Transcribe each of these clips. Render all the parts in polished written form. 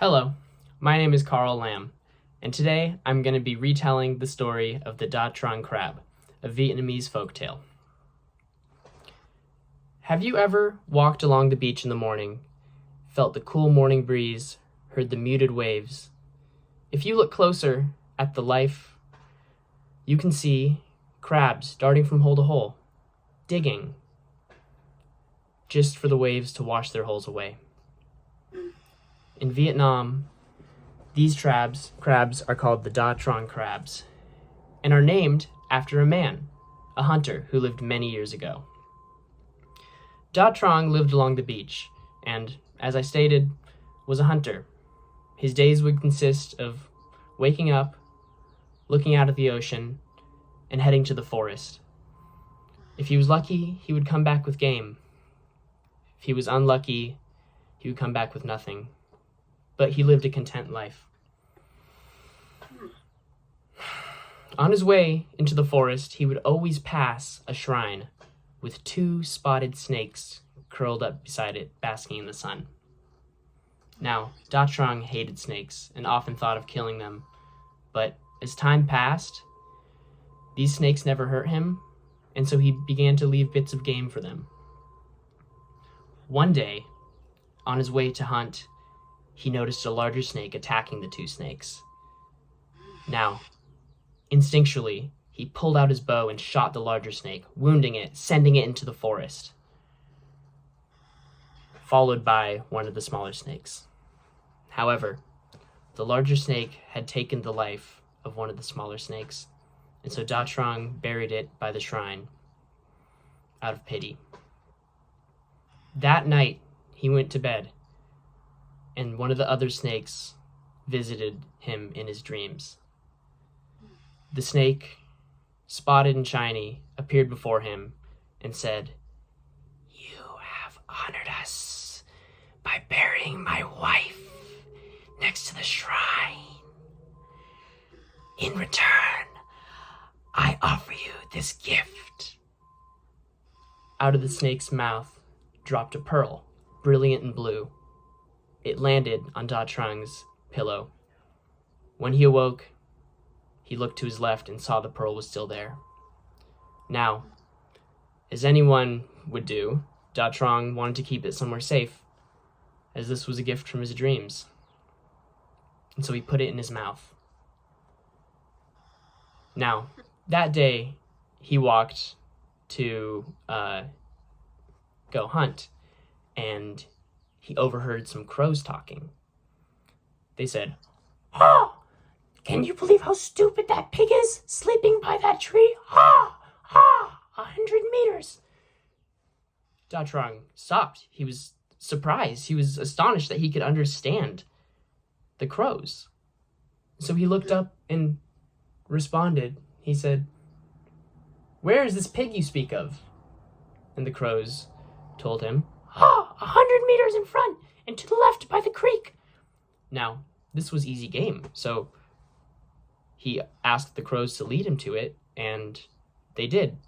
Hello, my name is Carl Lam, and today I'm going to be retelling the story of the Da Trang crab, a Vietnamese folktale. Have you ever walked along the beach in the morning, felt the cool morning breeze, heard the muted waves? If you look closer at the life, you can see crabs darting from hole to hole, digging, just for the waves to wash their holes away. In Vietnam, these crabs are called the Da Trang crabs and are named after a man, a hunter who lived many years ago. Da Trang lived along the beach and, as I stated, was a hunter. His days would consist of waking up, looking out at the ocean, and heading to the forest. If he was lucky, he would come back with game. If he was unlucky, he would come back with nothing. But he lived a content life. On his way into the forest, he would always pass a shrine with 2 spotted snakes curled up beside it, basking in the sun. Now, Da Trang hated snakes and often thought of killing them, but as time passed, these snakes never hurt him, and so he began to leave bits of game for them. One day, on his way to hunt, he noticed a larger snake attacking the 2 snakes. Now, instinctually, he pulled out his bow and shot the larger snake, wounding it, sending it into the forest, followed by one of the smaller snakes. However, the larger snake had taken the life of one of the smaller snakes, and so Da Trang buried it by the shrine out of pity. That night, he went to bed, and one of the other snakes visited him in his dreams. The snake, spotted and shiny, appeared before him and said, "You have honored us by burying my wife next to the shrine. In return, I offer you this gift." Out of the snake's mouth dropped a pearl, brilliant and blue. It landed on Da Trang's pillow. When he awoke, he looked to his left and saw the pearl was still there. Now, as anyone would do, Da Trang wanted to keep it somewhere safe, as this was a gift from his dreams. And so he put it in his mouth. Now, that day, he walked to go hunt, and he overheard some crows talking. They said, "Ha! Can you believe how stupid that pig is, sleeping by that tree? Ha! Ha! 100 meters. Da Trang stopped. He was surprised. He was astonished that he could understand the crows. So he looked up and responded. He said, "Where is this pig you speak of?" And the crows told him, "Ha! 100 meters in front and to the left by the creek." Now, this was easy game, so he asked the crows to lead him to it, and they did.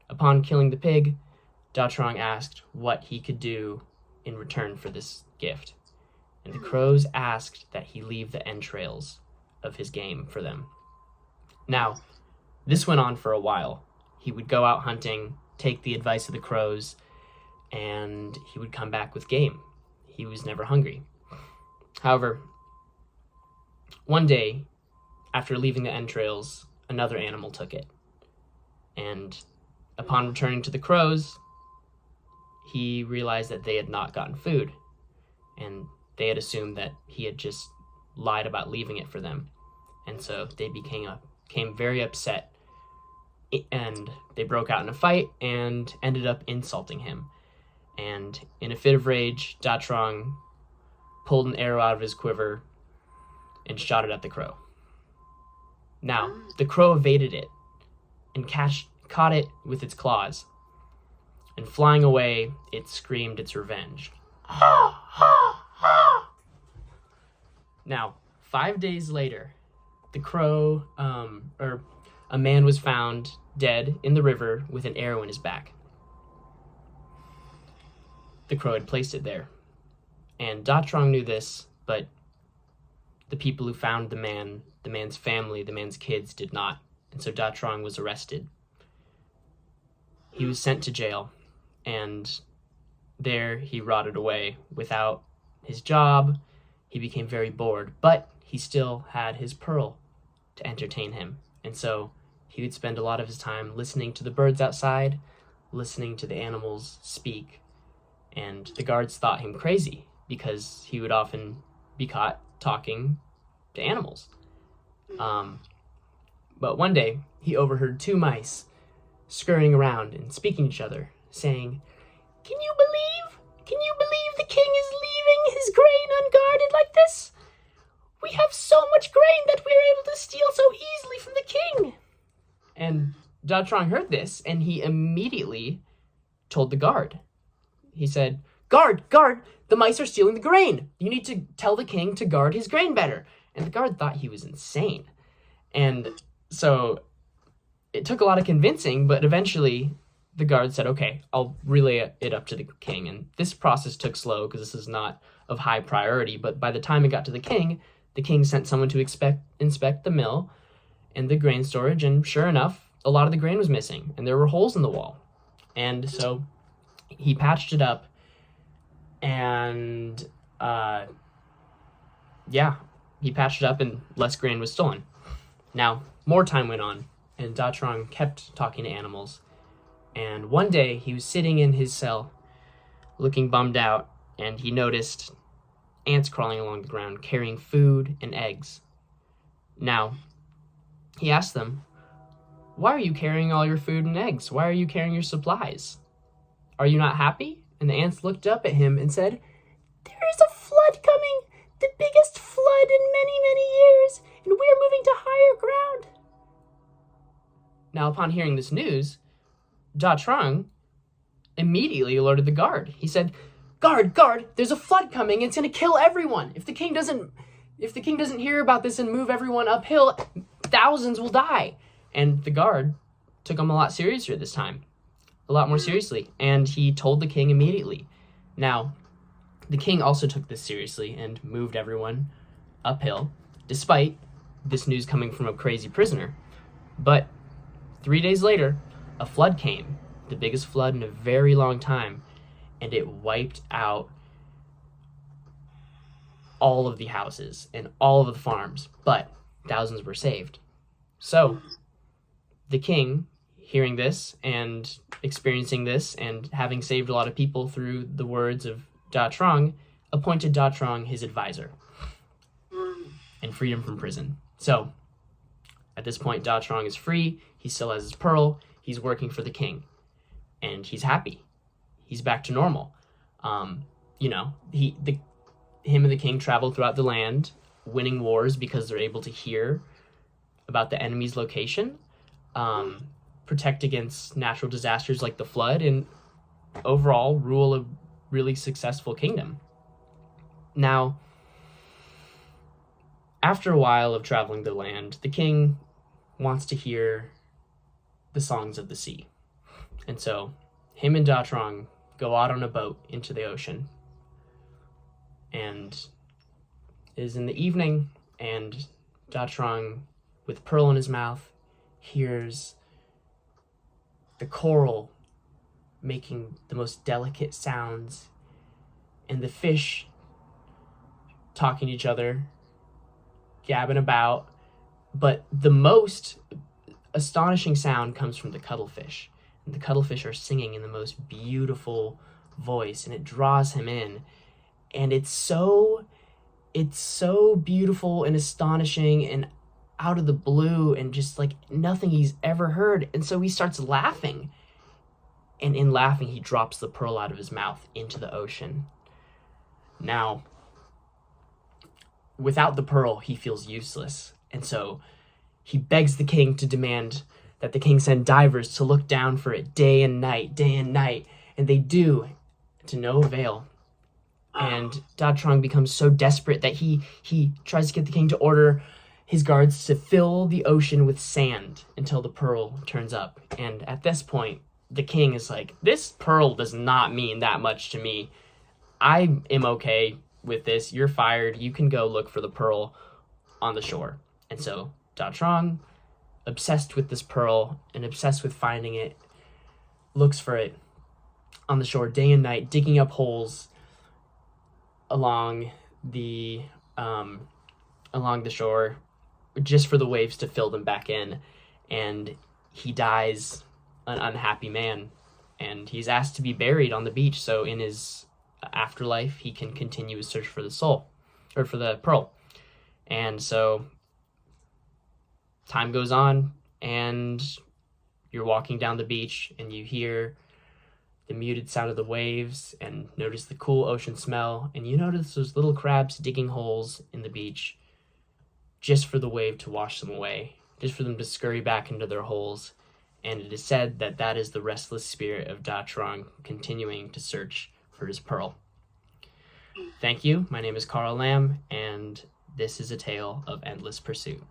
Upon killing the pig, Da Trang asked what he could do in return for this gift, and the crows asked that he leave the entrails of his game for them. Now, this went on for a while. He would go out hunting, take the advice of the crows, and he would come back with game. He was never hungry. However, one day, after leaving the entrails, another animal took it. And upon returning to the crows, he realized that they had not gotten food, and they had assumed that he had just lied about leaving it for them. And so they became very upset, and they broke out in a fight and ended up insulting him. And in a fit of rage, Da Trang pulled an arrow out of his quiver and shot it at the crow. Now, the crow evaded it and caught it with its claws. And flying away, it screamed its revenge. Ha! Ha! Ha! Now, 5 days later, a man was found dead in the river with an arrow in his back. The crow had placed it there. And Da Trang knew this, but the people who found the man's family, the man's kids did not. And so Da Trong was arrested. He was sent to jail, and there he rotted away without his job. He became very bored, but he still had his pearl to entertain him. And so he would spend a lot of his time listening to the birds outside, listening to the animals speak. And the guards thought him crazy because he would often be caught talking to animals. But one day he overheard two mice scurrying around and speaking to each other, saying, Can you believe the king is leaving his grain unguarded like this? We have so much grain that we're able to steal so easily from the king. And Da Trong heard this, and he immediately told the guard. He said, Guard, the mice are stealing the grain. You need to tell the king to guard his grain better. And the guard thought he was insane. And so it took a lot of convincing, but eventually the guard said, okay, I'll relay it up to the king. And this process took slow because this is not of high priority. But by the time it got to the king sent someone to inspect the mill and the grain storage. And sure enough, a lot of the grain was missing and there were holes in the wall. And so he patched it up, and he patched it up and less grain was stolen. Now, more time went on, and Da Trong kept talking to animals. And one day, he was sitting in his cell, looking bummed out, and he noticed ants crawling along the ground, carrying food and eggs. Now, he asked them, Why are you carrying all your food and eggs? Why are you carrying your supplies? Are you not happy? And the ants looked up at him and said, There is a flood coming, the biggest flood in many, many years, and we are moving to higher ground. Now, upon hearing this news, Da Trong immediately alerted the guard. He said, Guard, there's a flood coming. It's going to kill everyone. If the king doesn't hear about this and move everyone uphill, thousands will die. And the guard took him a lot seriouser this time. A lot more seriously. And he told the king immediately. Now, the king also took this seriously and moved everyone uphill, despite this news coming from a crazy prisoner. But 3 days later, a flood came, the biggest flood in a very long time, and it wiped out all of the houses and all of the farms, but thousands were saved. So, the king, hearing this and experiencing this and having saved a lot of people through the words of Da Trong, appointed Da Trong his advisor and freed him from prison. So, at this point, Da Trong is free. He still has his pearl. He's working for the king, and he's happy. He's back to normal. Him and the king travel throughout the land, winning wars because they're able to hear about the enemy's location, protect against natural disasters like the flood, and overall rule a really successful kingdom. Now, after a while of traveling the land, the king wants to hear the songs of the sea. And so, him and Da Trong go out on a boat into the ocean. And it is in the evening, and Da Trong, with pearl in his mouth, hears the coral making the most delicate sounds, and the fish talking to each other, gabbing about. But the most astonishing sound comes from the cuttlefish. And the cuttlefish are singing in the most beautiful voice, and it draws him in. And it's so beautiful and astonishing and out of the blue and just like nothing he's ever heard. And so he starts laughing. And in laughing, he drops the pearl out of his mouth into the ocean. Now, without the pearl, he feels useless. And so he begs the king to demand that the king send divers to look down for it day and night. And they do, to no avail. And Da Trong becomes so desperate that he tries to get the king to order his guards to fill the ocean with sand until the pearl turns up. And at this point, the king is like, this pearl does not mean that much to me. I am okay with this. You're fired. You can go look for the pearl. on the shore. And so Da Trang, obsessed with this pearl and obsessed with finding it, looks for it on the shore day and night, digging up holes along the shore just for the waves to fill them back in. And he dies an unhappy man, and he's asked to be buried on the beach so in his afterlife he can continue his search for the soul, or for the pearl. And so time goes on, and you're walking down the beach and you hear the muted sound of the waves and notice the cool ocean smell, and you notice those little crabs digging holes in the beach just for the wave to wash them away, just for them to scurry back into their holes. And it is said that that is the restless spirit of Da Trang continuing to search for his pearl. Thank you. My name is Carl Lamb, and this is a tale of endless pursuit.